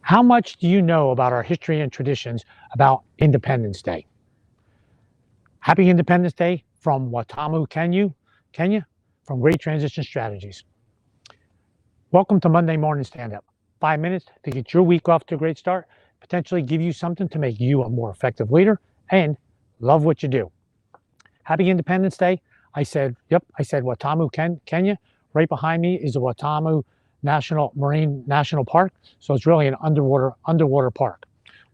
How much do you know about our history and traditions about Independence Day? Happy Independence Day from Watamu, Kenya, from Great Transition Strategies. Welcome to Monday Morning Stand-Up. 5 minutes to get your week off to a great start, potentially give you something to make you a more effective leader, and love what you do. Happy Independence Day. I said Watamu, Kenya. Right behind me is the Watamu Marine National Park. So it's really an underwater park.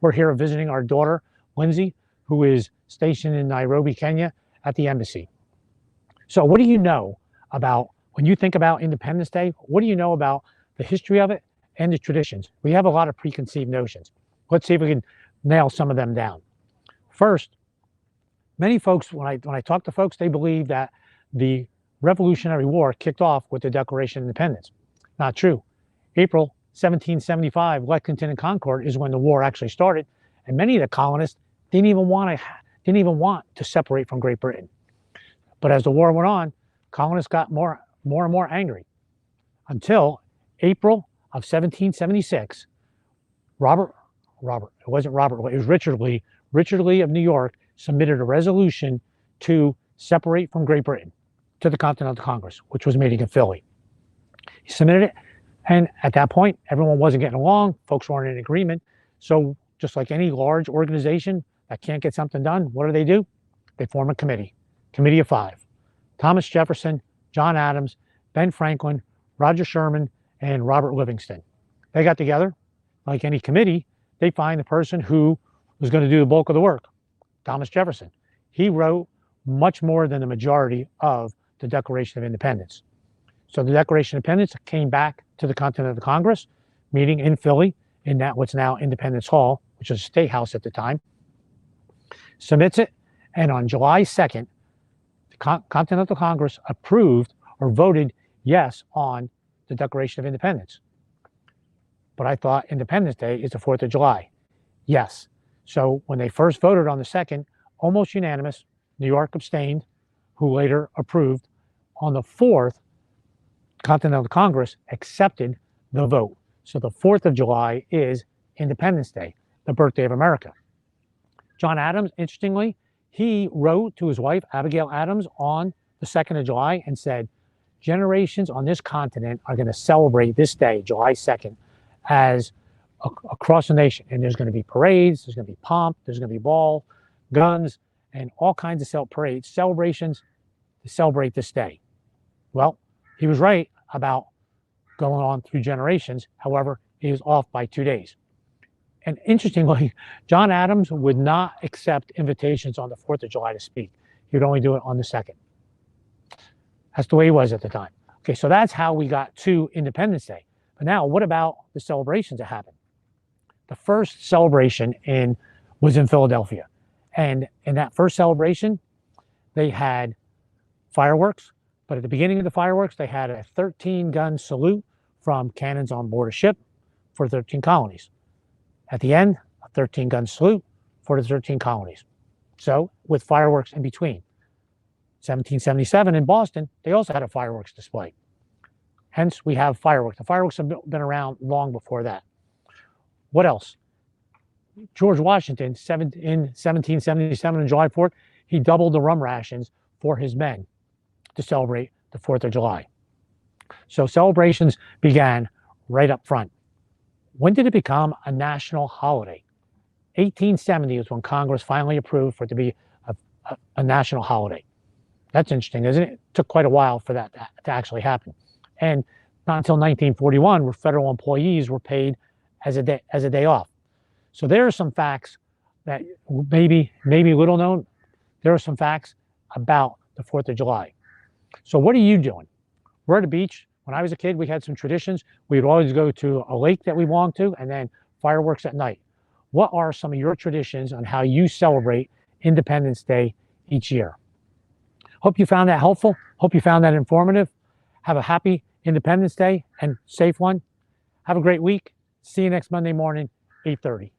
We're here visiting our daughter, Lindsay, who is stationed in Nairobi, Kenya at the embassy. So what do you know about, when you think about Independence Day, what do you know about the history of it and the traditions? We have a lot of preconceived notions. Let's see if we can nail some of them down. First, many folks, when I talk to folks, they believe that the Revolutionary War kicked off with the Declaration of Independence. Not true. April 1775, Lexington and Concord is when the war actually started, and many of the colonists didn't even want to separate from Great Britain. But as the war went on, colonists got more and more angry, until April of 1776. It was Richard Lee. Richard Lee of New York submitted a resolution to separate from Great Britain to the Continental Congress, which was meeting in Philly. He submitted it, and at that point, everyone wasn't getting along. Folks weren't in agreement. So just like any large organization that can't get something done, what do? They form a committee of 5. Thomas Jefferson, John Adams, Ben Franklin, Roger Sherman, and Robert Livingston. They got together. Like any committee, they find the person who was going to do the bulk of the work, Thomas Jefferson. He wrote much more than the majority of the Declaration of Independence. So the Declaration of Independence came back to the Continental Congress, meeting in Philly, in that what's now Independence Hall, which was a state house at the time, submits it, and on July 2nd, the Continental Congress approved or voted yes on the Declaration of Independence. But I thought Independence Day is the 4th of July. Yes. So when they first voted on the 2nd, almost unanimous, New York abstained, who later approved. On the 4th, Continental Congress accepted the vote. So the 4th of July is Independence Day, the birthday of America. John Adams, interestingly, he wrote to his wife, Abigail Adams, on the 2nd of July and said, generations on this continent are going to celebrate this day, July 2nd, as across the nation. And there's going to be parades, there's going to be pomp, there's going to be ball, guns, and all kinds of parades, celebrations to celebrate this day. Well, he was right about going on through generations. However, he was off by 2 days. And interestingly, John Adams would not accept invitations on the 4th of July to speak. He would only do it on the 2nd. That's the way he was at the time. Okay, so that's how we got to Independence Day. But now, what about the celebrations that happened? The first celebration was in Philadelphia. And in that first celebration, they had fireworks. But at the beginning of the fireworks, they had a 13-gun salute from cannons on board a ship for 13 colonies. At the end, a 13-gun salute for the 13 colonies. So with fireworks in between. 1777 in Boston, they also had a fireworks display. Hence, we have fireworks. The fireworks have been around long before that. What else? George Washington, in 1777 on July 4th, he doubled the rum rations for his men to celebrate the 4th of July. So celebrations began right up front. When did it become a national holiday? 1870 is when Congress finally approved for it to be a national holiday. That's interesting, isn't it? It took quite a while for that to actually happen. And not until 1941 where federal employees were paid as a day off. So there are some facts that maybe little known. There are some facts about the 4th of July. So what are you doing? We're at the beach. When I was a kid, we had some traditions. We would always go to a lake that we belonged to, and then fireworks at night. What are some of your traditions on how you celebrate Independence Day each year? Hope you found that helpful. Hope you found that informative. Have a happy Independence Day and safe one. Have a great week. See you next Monday morning, 8:30.